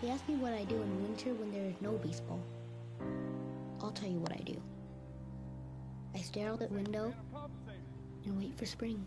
He asked me what I do in winter when there is no baseball. I'll tell you what I do. I stare out the window and wait for spring.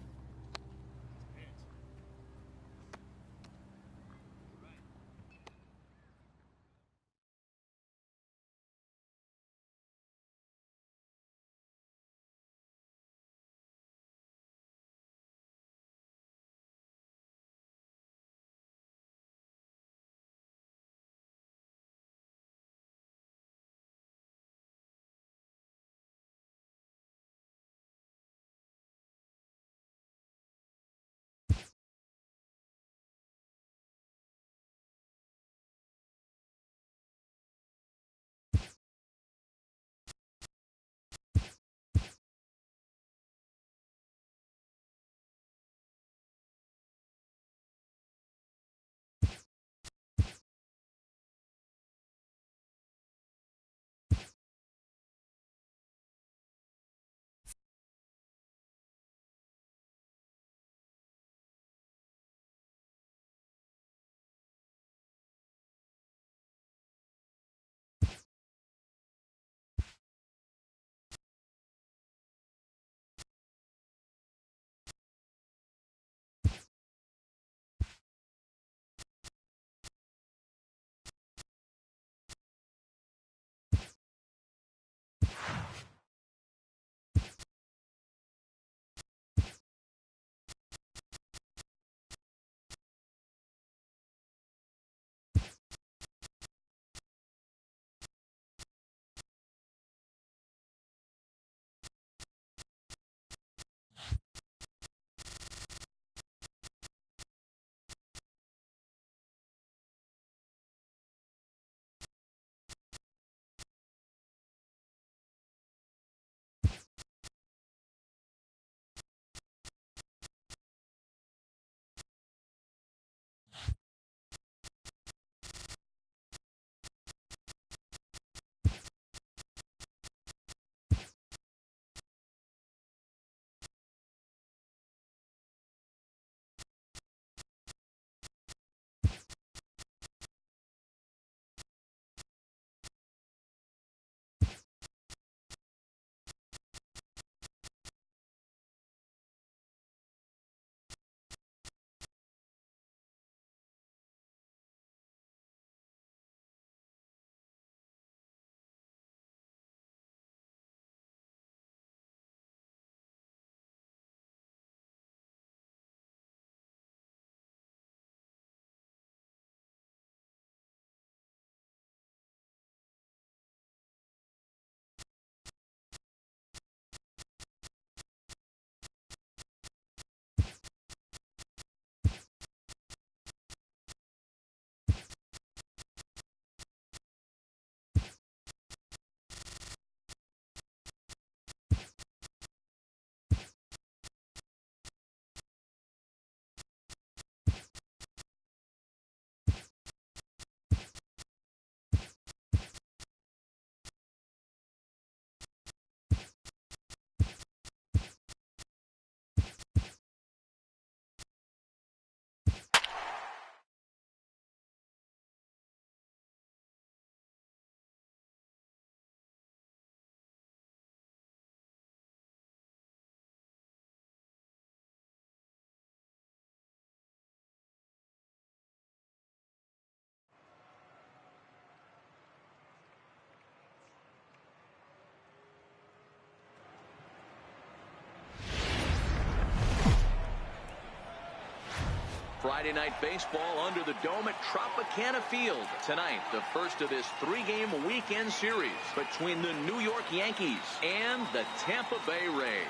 Friday night baseball under the dome at Tropicana Field. Tonight, the first of this three-game weekend series between the New York Yankees and the Tampa Bay Rays.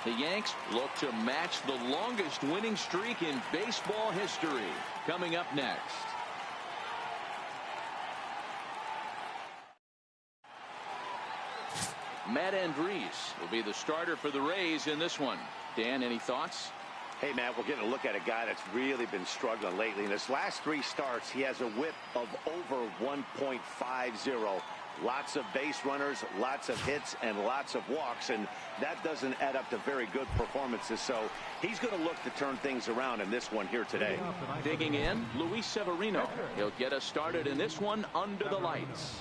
The Yanks look to match the longest winning streak in baseball history. Coming up next. Matt Andriese will be the starter for the Rays in this one. Dan, any thoughts? Hey, Matt, we're getting a look at a guy that's really been struggling lately. In his last three starts, he has a whip of over 1.50. Lots of base runners, lots of hits, and lots of walks, and that doesn't add up to very good performances. So he's going to look to turn things around in this one here today. Digging in, Luis Severino. He'll get us started in this one under the lights.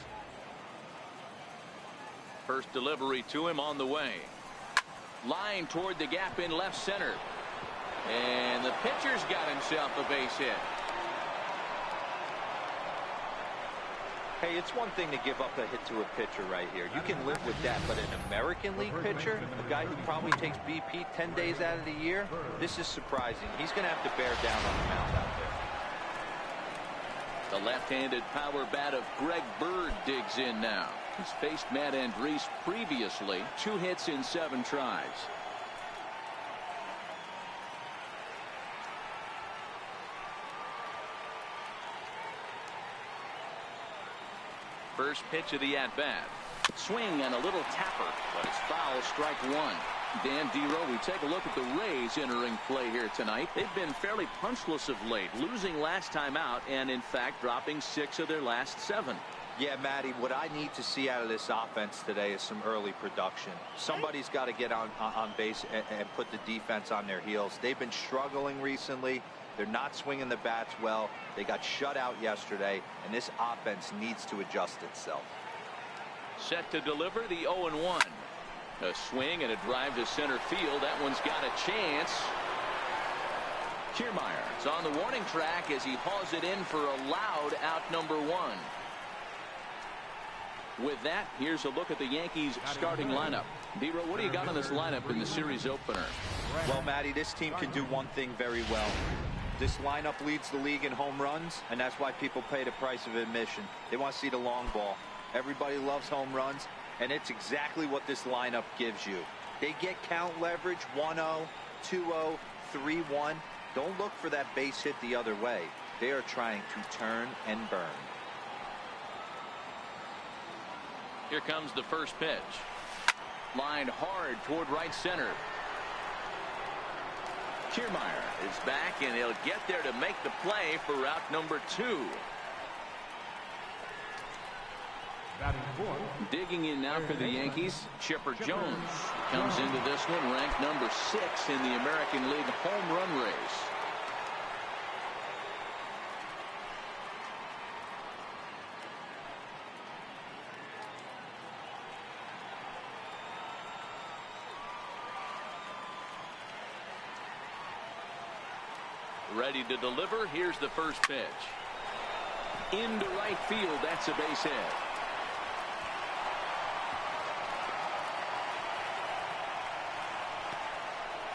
First delivery to him on the way. Line toward the gap in left center. And the pitcher's got himself a base hit. Hey, it's one thing to give up a hit to a pitcher right here. You can live with that, but an American League pitcher, a guy who probably takes BP 10 days out of the year, this is surprising. He's going to have to bear down on the mound out there. The left-handed power bat of Greg Bird digs in now. He's faced Matt Andriese previously. 2 hits in 7 tries. First pitch of the at-bat. Swing and a little tapper, but it's foul, strike 1. Dan Dero, we take a look at the Rays entering play here tonight. They've been fairly punchless of late, losing last time out and, in fact, dropping 6 of their last 7. Yeah, Matty, what I need to see out of this offense today is some early production. Somebody's got to get on base and put the defense on their heels. They've been struggling recently. They're not swinging the bats well. They got shut out yesterday, and this offense needs to adjust itself. Set to deliver the 0-1. A swing and a drive to center field. That one's got a chance. Kiermaier is on the warning track as he hauls it in for a loud out number 1. With that, here's a look at the Yankees starting lineup. Dero, what do you got on this lineup in the series opener? Well, Matty, this team can do one thing very well. This lineup leads the league in home runs, and that's why people pay the price of admission. They want to see the long ball. Everybody loves home runs, and it's exactly what this lineup gives you. They get count leverage 1-0, 2-0, 3-1. Don't look for that base hit the other way. They are trying to turn and burn. Here comes the first pitch. Lined hard toward right center. Kiermaier is back, and he'll get there to make the play for route number 2. Digging in now for the Yankees, Chipper Jones comes into this one ranked number 6 in the American League home run race. Ready to deliver. Here's the first pitch. Into right field. That's a base hit.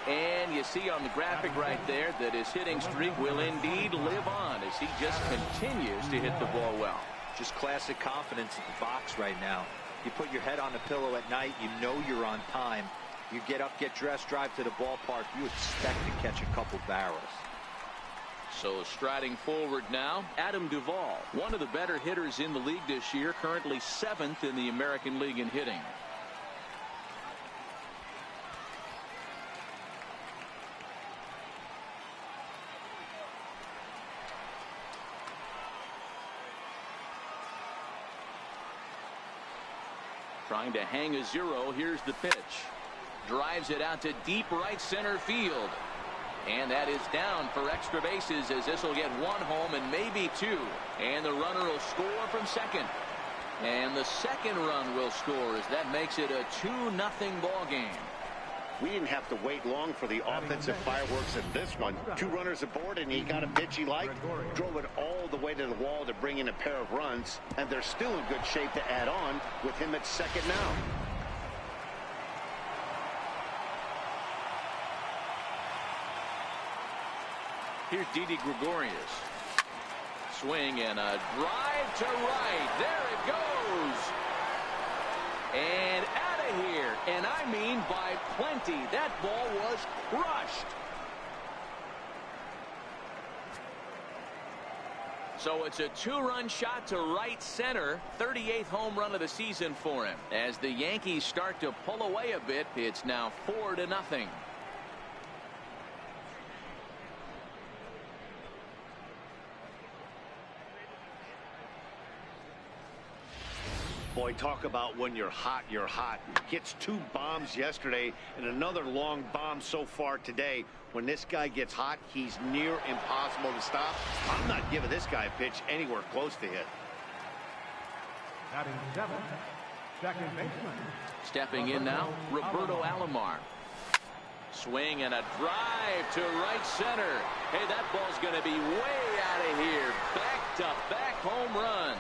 And you see on the graphic right there that his hitting streak will indeed live on as he just continues to hit the ball well. Just classic confidence at the box right now. You put your head on the pillow at night, you know you're on time. You get up, get dressed, drive to the ballpark, you expect to catch a couple barrels. So striding forward now, Adam Duvall, one of the better hitters in the league this year, currently 7th in the American League in hitting. Trying to hang a 0. Here's the pitch. Drives it out to deep right center field. And that is down for extra bases as this will get 1 home and maybe 2. And the runner will score from second. And the second run will score as that makes it a 2-0 ball game. We didn't have to wait long for the offensive fireworks in this one. 2 runners aboard, and he got a pitch he liked, drove it all the way to the wall to bring in a pair of runs, and they're still in good shape to add on with him at second now. Here's Didi Gregorius. Swing and a drive to right. There it goes. And out of here. And I mean by plenty. That ball was crushed. So it's a 2-run shot to right center. 38th home run of the season for him. As the Yankees start to pull away a bit, it's now 4-0. Boy, talk about when you're hot, you're hot. Gets 2 bombs yesterday and another long bomb so far today. When this guy gets hot, he's near impossible to stop. I'm not giving this guy a pitch anywhere close to hit. Batting 7, second baseman. Stepping in now, Roberto Alomar. Swing and a drive to right center. Hey, that ball's going to be way out of here. Back-to-back home runs.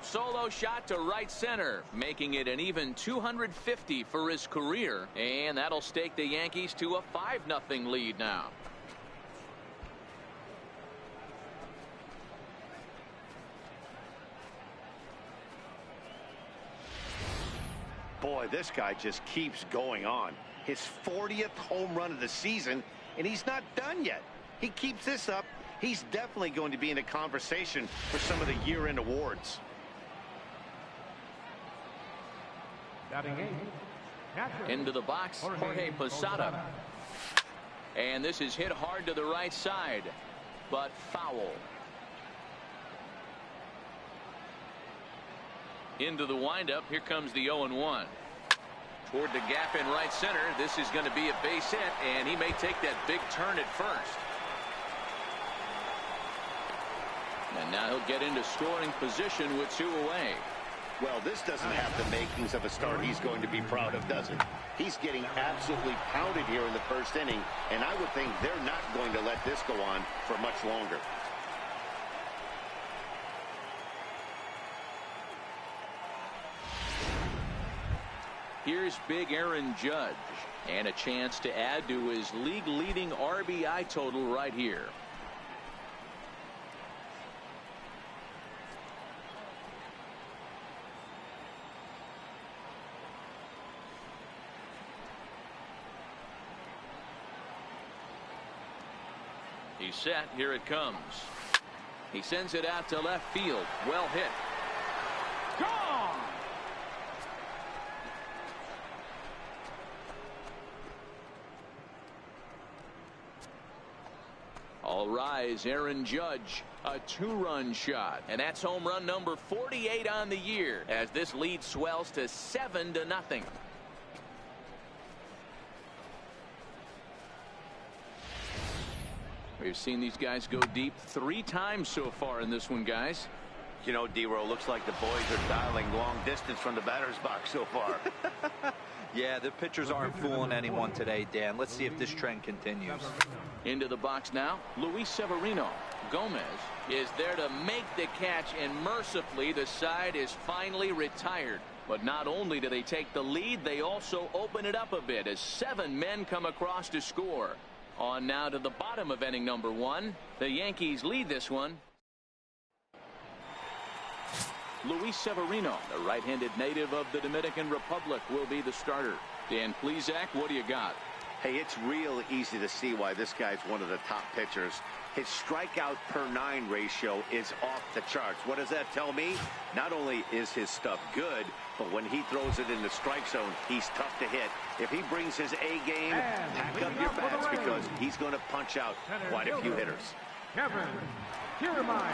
Solo shot to right center, making it an even 250 for his career. And that'll stake the Yankees to a 5-0 lead now. Boy, this guy just keeps going on. His 40th home run of the season, and he's not done yet. He keeps this up, he's definitely going to be in a conversation for some of the year-end awards. Into the box, Jorge Posada. And this is hit hard to the right side, but foul. Into the windup, here comes the 0-1. Toward the gap in right center, this is going to be a base hit, and he may take that big turn at first. And now he'll get into scoring position with 2 away. Well, this doesn't have the makings of a start he's going to be proud of, does it? He's getting absolutely pounded here in the first inning, and I would think they're not going to let this go on for much longer. Here's big Aaron Judge, and a chance to add to his league-leading RBI total right here. He's set. Here it comes. He sends it out to left field. Well hit. Gone! All rise, Aaron Judge. A 2-run shot. And that's home run number 48 on the year as this lead swells to 7-0. We've seen these guys go deep 3 times so far in this one, guys. You know, D-Row, looks like the boys are dialing long distance from the batter's box so far. Yeah, the pitchers aren't fooling anyone today, Dan. Let's see if this trend continues. Into the box now, Luis Severino. Gomez is there to make the catch, and mercifully the side is finally retired. But not only do they take the lead, they also open it up a bit as 7 men come across to score. On now to the bottom of inning number 1. The Yankees lead this one. Luis Severino, the right-handed native of the Dominican Republic, will be the starter. Dan Plesac, what do you got? Hey, it's real easy to see why this guy's one of the top pitchers. His strikeout per 9 ratio is off the charts. What does that tell me? Not only is his stuff good, but when he throws it in the strike zone, he's tough to hit. If he brings his A game, pack up your bats because he's going to punch out quite a few hitters. Kevin Kiermaier.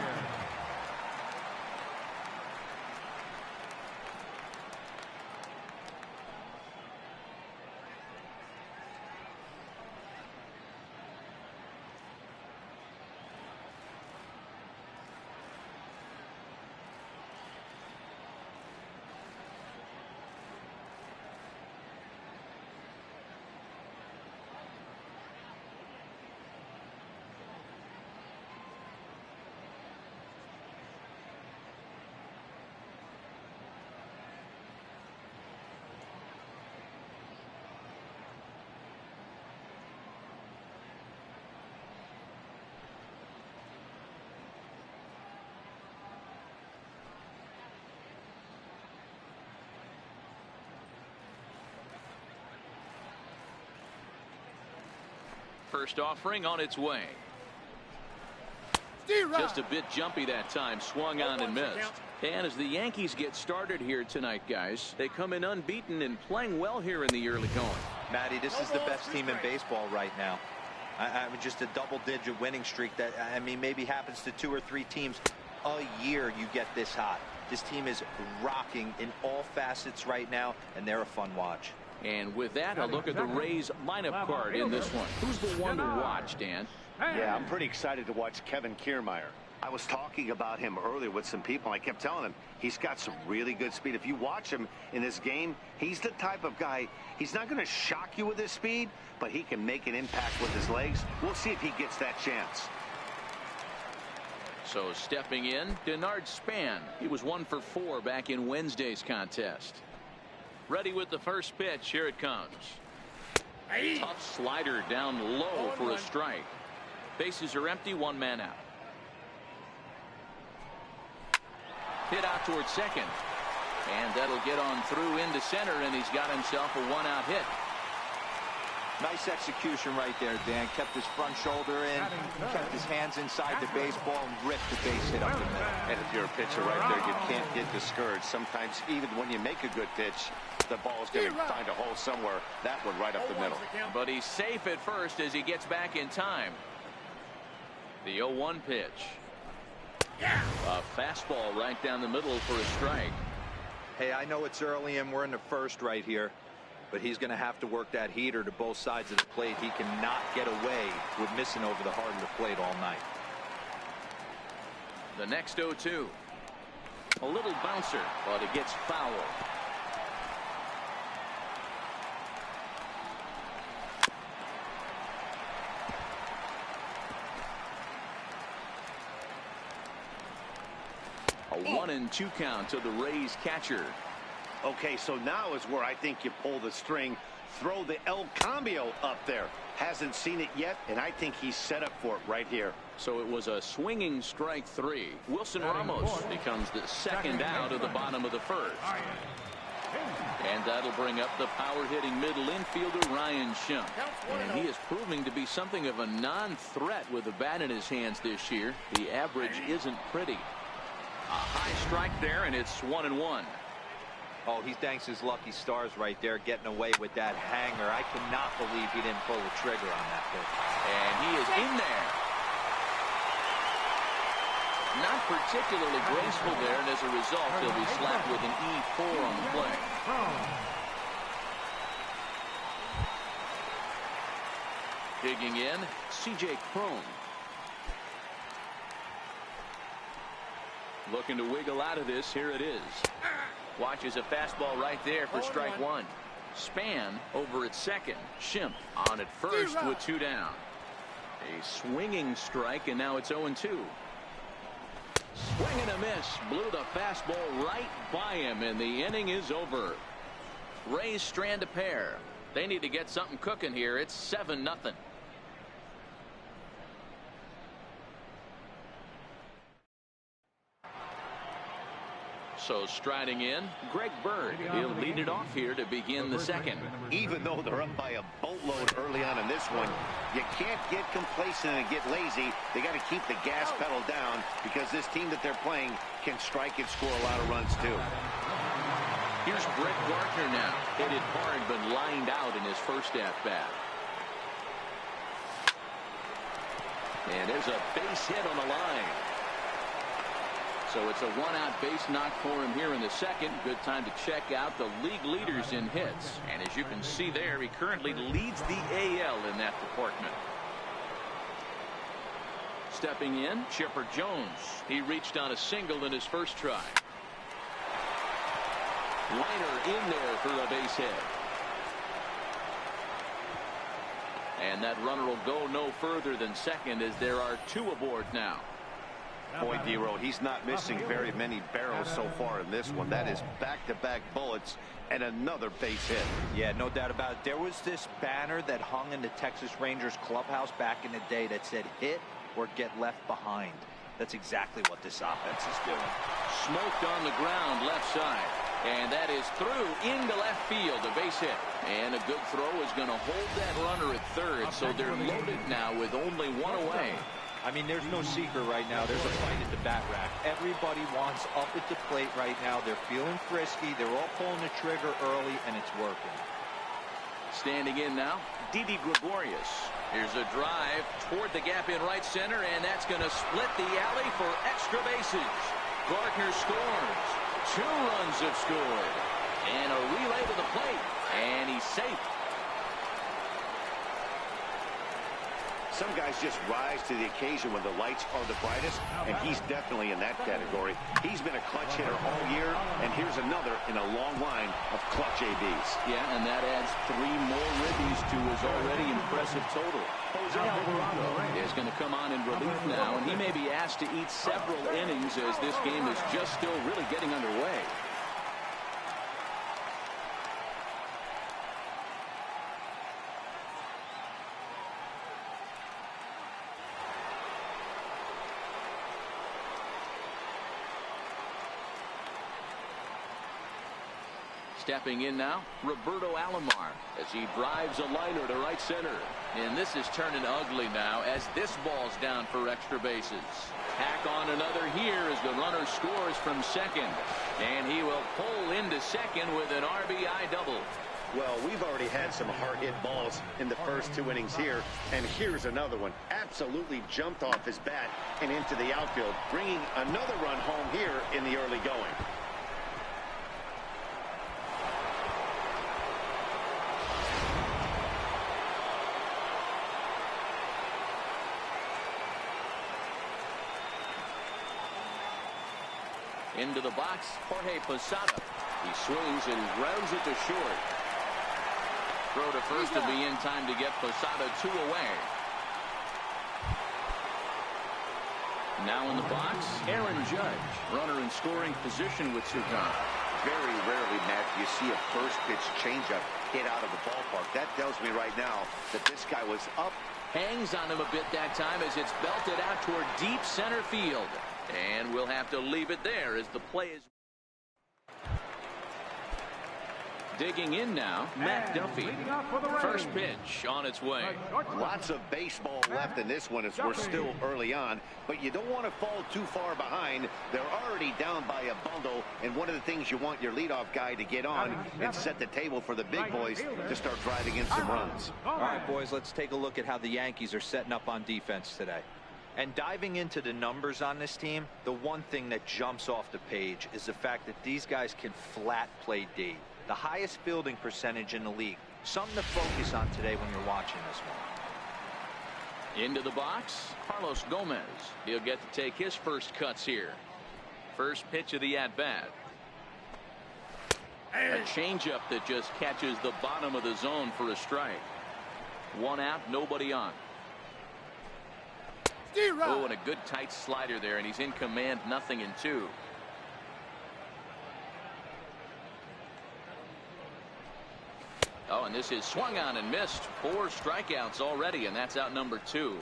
First offering on its way. Just a bit jumpy that time. Swung on and missed. And as the Yankees get started here tonight, guys, they come in unbeaten and playing well here in the early going. Matty, this is the best team in baseball right now. I mean, just a double-digit winning streak that, I mean, maybe happens to 2 or 3 teams a year. You get this hot. This team is rocking in all facets right now, and they're a fun watch. And with that, a look at the Rays lineup card in this one. Who's the one to watch, Dan? Yeah, I'm pretty excited to watch Kevin Kiermaier. I was talking about him earlier with some people. I kept telling him he's got some really good speed. If you watch him in this game, he's the type of guy, he's not going to shock you with his speed, but he can make an impact with his legs. We'll see if he gets that chance. So stepping in, Denard Span. He was 1 for 4 back in Wednesday's contest. Ready with the first pitch. Here it comes. Tough slider down low for a strike. Bases are empty, 1 man out. Hit out towards second. And that'll get on through into center, and he's got himself a 1-out hit. Nice execution right there, Dan. Kept his front shoulder in, kept his hands inside the baseball, and ripped the base hit up the middle. And if you're a pitcher right there, you can't get discouraged. Sometimes even when you make a good pitch, the ball's going to find a hole somewhere. That one right up the middle. But he's safe at first as he gets back in time. The 0-1 pitch. A fastball right down the middle for a strike. Hey, I know it's early and we're in the first right here, but he's going to have to work that heater to both sides of the plate. He cannot get away with missing over the heart of the plate all night. The next 0-2. A little bouncer, but it gets foul. A 1-2 count to the Rays catcher. Okay, so now is where I think you pull the string. Throw the El Cambio up there. Hasn't seen it yet, and I think he's set up for it right here. So it was a swinging strike 3. Wilson Ramos becomes the second out of the bottom of the first. And that'll bring up the power-hitting middle infielder Ryan Schimpf. And he is proving to be something of a non-threat with the bat in his hands this year. The average isn't pretty. A high strike there, and it's 1-1. Oh, he thanks his lucky stars right there, getting away with that hanger. I cannot believe he didn't pull the trigger on that pitch. And he is in there. Not particularly graceful there, and as a result, he'll be slapped with an E4 on the play. Digging in, C.J. Cron. Looking to wiggle out of this. Here it is. Watches a fastball right there for strike 1. Span over at second. Schimpf on at first with 2 down. A swinging strike, and now it's 0-2. Swing and a miss. Blew the fastball right by him, and the inning is over. Rays strand a pair. They need to get something cooking here. It's 7-0. So striding in, Greg Bird. He'll lead it off here to begin the second. Even though they're up by a boatload early on in this one, you can't get complacent and get lazy. They got to keep the gas pedal down because this team that they're playing can strike and score a lot of runs too. Here's Brett Gardner now. Hit it hard but lined out in his first at-bat. And there's a base hit on the line. So it's a 1-out base knock for him here in the second. Good time to check out the league leaders in hits. And as you can see there, he currently leads the AL in that department. Stepping in, Chipper Jones. He reached on a single in his first try. Liner in there for a base hit. And that runner will go no further than second as there are 2 aboard now. Boy, D-Road, he's not missing very many barrels so far in this one. That is back-to-back bullets and another base hit. Yeah, no doubt about it. There was this banner that hung in the Texas Rangers clubhouse back in the day that said hit or get left behind. That's exactly what this offense is doing. Smoked on the ground left side. And that is through into left field, a base hit. And a good throw is going to hold that runner at third, so they're loaded now with only 1 away. I mean, there's no secret right now. There's a fight at the bat rack. Everybody wants up at the plate right now. They're feeling frisky. They're all pulling the trigger early, and it's working. Standing in now, Didi Gregorius. Here's a drive toward the gap in right center, and that's going to split the alley for extra bases. Gardner scores. 2 runs have scored. And a relay to the plate. And he's safe. Some guys just rise to the occasion when the lights are the brightest, and he's definitely in that category. He's been a clutch hitter all year, and here's another in a long line of clutch ABs. Yeah, and that adds 3 more ribbies to his already impressive total. Jose Alvarado is going to come on in relief now, and he may be asked to eat several innings as this game is just still really getting underway. Stepping in now, Roberto Alomar as he drives a liner to right center. And this is turning ugly now as this ball's down for extra bases. Tack on another here as the runner scores from second. And he will pull into second with an RBI double. Well, we've already had some hard-hit balls in the first 2 innings here, and here's another one. Absolutely jumped off his bat and into the outfield, bringing another run home here in the early going. Into the box, Jorge Posada. He swings and grounds it to short. Throw to first to be in time to get Posada 2 away. Now in the box, Aaron Judge. Runner in scoring position with 2 count. Very rarely, Matt, you see a first pitch changeup hit out of the ballpark. That tells me right now that this guy was up. Hangs on him a bit that time as it's belted out toward deep center field. And we'll have to leave it there as the play is. Digging in now, Matt Duffy. First pitch on its way. Lots of baseball left in this one as we're still early on, but you don't want to fall too far behind. They're already down by a bundle, and one of the things you want your leadoff guy to get on and set the table for the big boys to start driving in some runs. All right, boys, let's take a look at how the Yankees are setting up on defense today. And diving into the numbers on this team, the one thing that jumps off the page is the fact that these guys can flat play D. The highest fielding percentage in the league. Something to focus on today when you're watching this one. Into the box, Carlos Gomez. He'll get to take his first cuts here. First pitch of the at-bat. A changeup that just catches the bottom of the zone for a strike. 1 out, nobody on. Oh, and a good tight slider there, and he's in command, 0-2. Oh, and this is swung on and missed. 4 strikeouts already, and that's out number 2.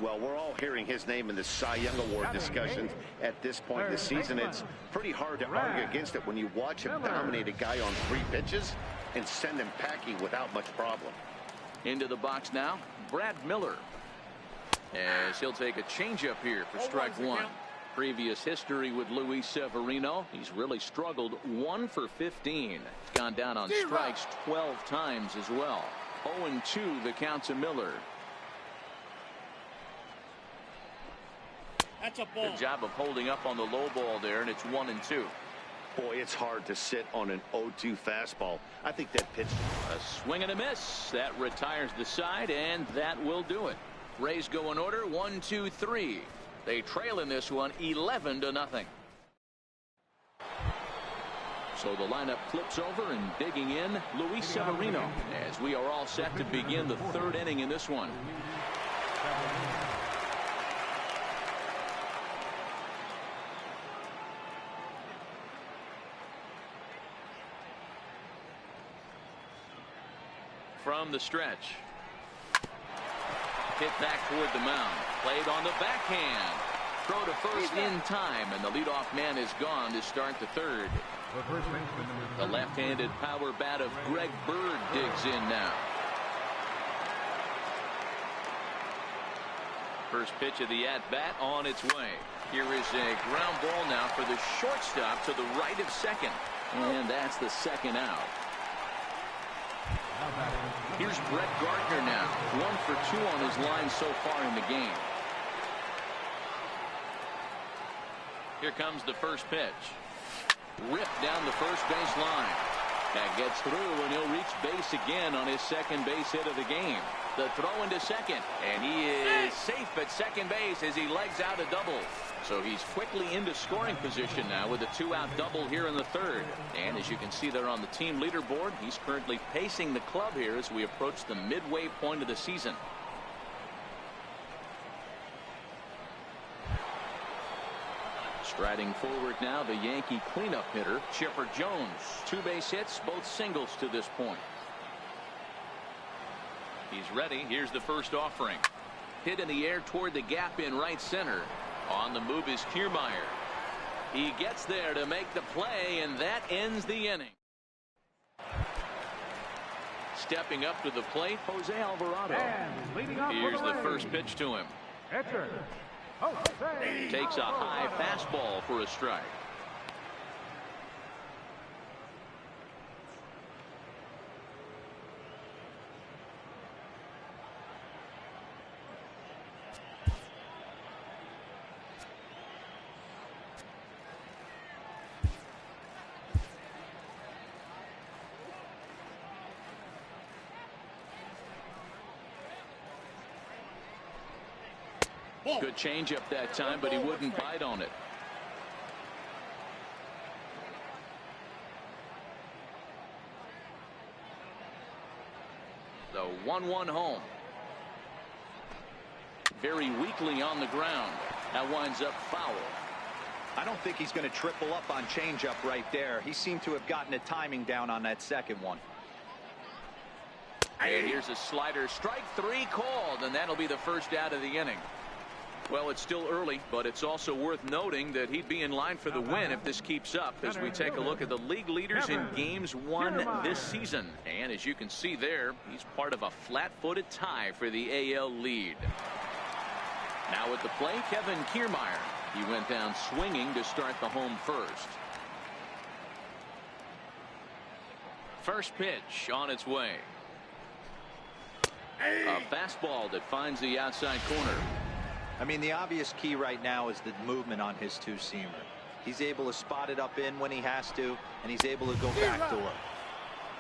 Well, we're all hearing his name in the Cy Young Award discussions at this point in the season. It's pretty hard to argue against it when you watch him dominate a guy on 3 pitches and send him packing without much problem. Into the box now, Brad Miller. As he'll take a changeup here for strike 1. Previous history with Luis Severino. He's really struggled. 1 for 15. He's gone down on strikes 12 times as well. 0-2 the count to Miller. That's a ball. Good job of holding up on the low ball there, and it's 1-2. Boy, it's hard to sit on an 0-2 fastball. I think that pitch. A swing and a miss. That retires the side, and that will do it. Rays go in order, 1, 2, 3. They trail in this one 11-0. So the lineup flips over, and digging in, Luis Severino, as we are all set to begin the 3rd inning in this one. From the stretch. Hit back toward the mound. Played on the backhand. Throw to first in time, and the leadoff man is gone to start the 3rd. The left-handed power bat of Greg Bird digs in now. First pitch of the at-bat on its way. Here is a ground ball now for the shortstop to the right of second. And that's the 2nd out. Here's Brett Gardner now. 1 for 2 on his line so far in the game. Here comes the first pitch. Ripped down the first base line. That gets through, and he'll reach base again on his second base hit of the game. The throw into second, and he is safe at second base as he legs out a double. So he's quickly into scoring position now with a 2-out double here in the third. And as you can see there on the team leaderboard, he's currently pacing the club here as we approach the midway point of the season. Striding forward now, the Yankee cleanup hitter, Chipper Jones. 2 base hits, both singles to this point. He's ready. Here's the first offering. Hit in the air toward the gap in right center. On the move is Kiermaier. He gets there to make the play, and that ends the inning. Stepping up to the plate, Jose Alvarado. Here's the first pitch to him. Takes a high fastball for a strike. Good changeup that time, but he wouldn't bite on it. The 1-1 home. Very weakly on the ground. That winds up foul. I don't think he's going to triple up on changeup right there. He seemed to have gotten the timing down on that second one. And here's a slider. Strike 3 called, and that'll be the first out of the inning. Well, it's still early, but it's also worth noting that he'd be in line for the win if this keeps up as we take a look at the league leaders in games won this season. And as you can see there, he's part of a flat-footed tie for the AL lead. Now at the plate, Kevin Kiermaier. He went down swinging to start the home first. First pitch on its way. A fastball that finds the outside corner. I mean, the obvious key right now is the movement on his two-seamer. He's able to spot it up in when he has to, and he's able to go backdoor.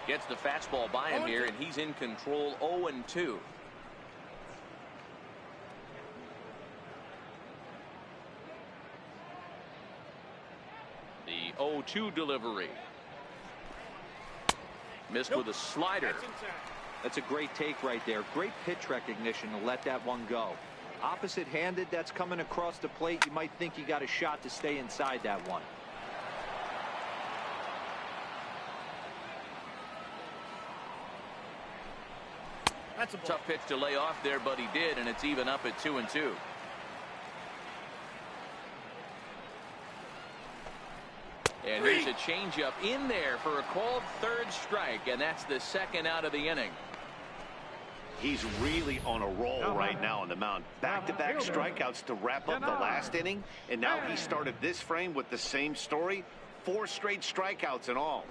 Gets the fastball by him here, and he's in control. 0-2. The 0-2 delivery. Missed with a slider. That's a great take right there. Great pitch recognition to let that one go. Opposite-handed, that's coming across the plate. You might think you got a shot to stay inside that one. That's a tough pitch to lay off there, but he did, and it's even up at 2-2. And here's a changeup in there for a called third strike, and that's the second out of the inning. He's really on a roll right now on the mound. Back-to-back strikeouts to wrap up the last inning, and now he started this frame with the same story. 4 straight strikeouts in all.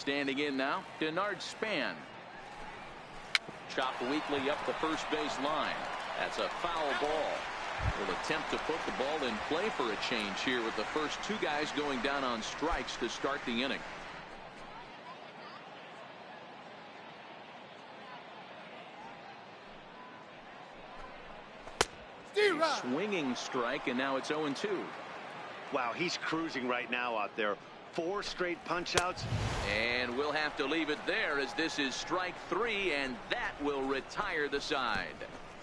Standing in now, Denard Span. Chopped weakly up the first base line. That's a foul ball. Will attempt to put the ball in play for a change here with the first two guys going down on strikes to start the inning. Swinging strike, and now it's 0-2. Wow, he's cruising right now out there. 4 straight punch-outs. And we'll have to leave it there as this is strike 3, and that will retire the side.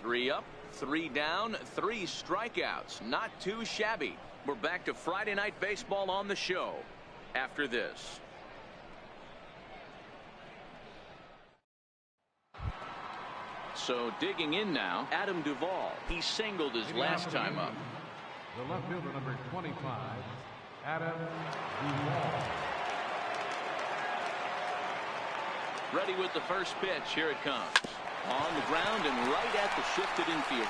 3 up, 3 down, 3 strikeouts. Not too shabby. We're back to Friday Night Baseball on the show after this. So digging in now, Adam Duvall. He singled his last time up. The left fielder, number 25, Adam Duvall. Ready with the first pitch. Here it comes. On the ground and right at the shifted infielders.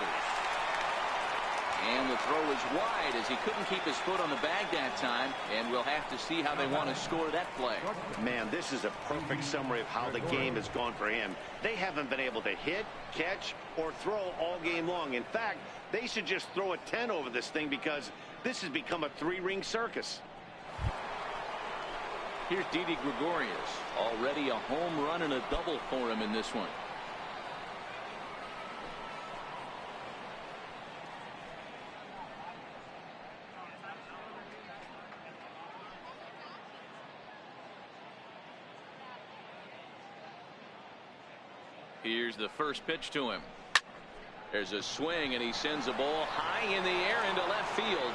And the throw is wide as he couldn't keep his foot on the bag that time. And we'll have to see how they want to score that play. Man, this is a perfect summary of how the game has gone for him. They haven't been able to hit, catch, or throw all game long. In fact, they should just throw a 10 over this thing because this has become a 3-ring circus. Here's Didi Gregorius. Already a home run and a double for him in this one. Here's the first pitch to him. There's a swing, and he sends a ball high in the air into left field.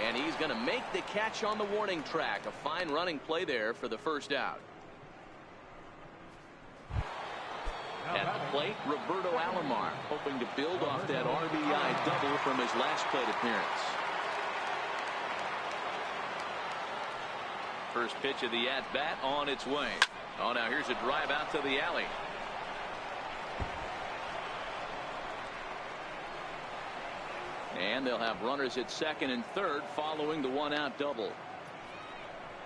And he's going to make the catch on the warning track. A fine running play there for the first out. At the plate, Roberto Alomar, hoping to build off that RBI double from his last plate appearance. First pitch of the at-bat on its way. Oh, now here's a drive out to the alley. And they'll have runners at second and third following the 1-out double.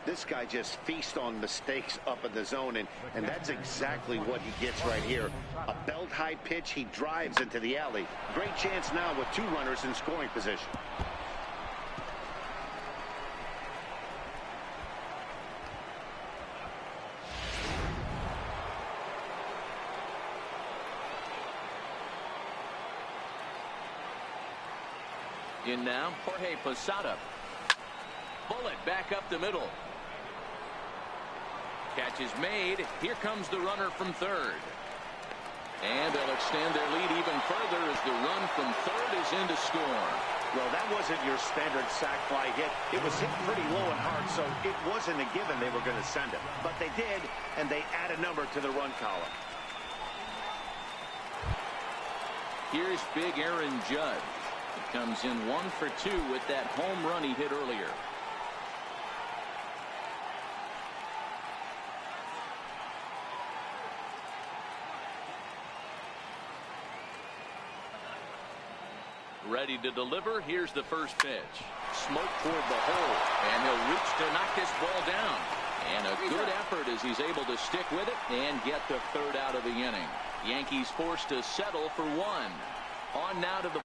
This guy just feasts on mistakes up in the zone, and that's exactly what he gets right here. A belt-high pitch, he drives into the alley. Great chance now with 2 runners in scoring position. In now, Jorge Posada. Bullet back up the middle. Catch is made. Here comes the runner from third. And they'll extend their lead even further as the run from third is in to score. Well, that wasn't your standard sac fly hit. It was hit pretty low and hard, so it wasn't a given they were going to send it. But they did, and they add a number to the run column. Here's big Aaron Judge. He comes in 1 for 2 with that home run he hit earlier. Ready to deliver. Here's the first pitch. Smoke toward the hole, and he'll reach to knock this ball down. And a good effort as he's able to stick with it and get the third out of the inning. Yankees forced to settle for 1. On now to the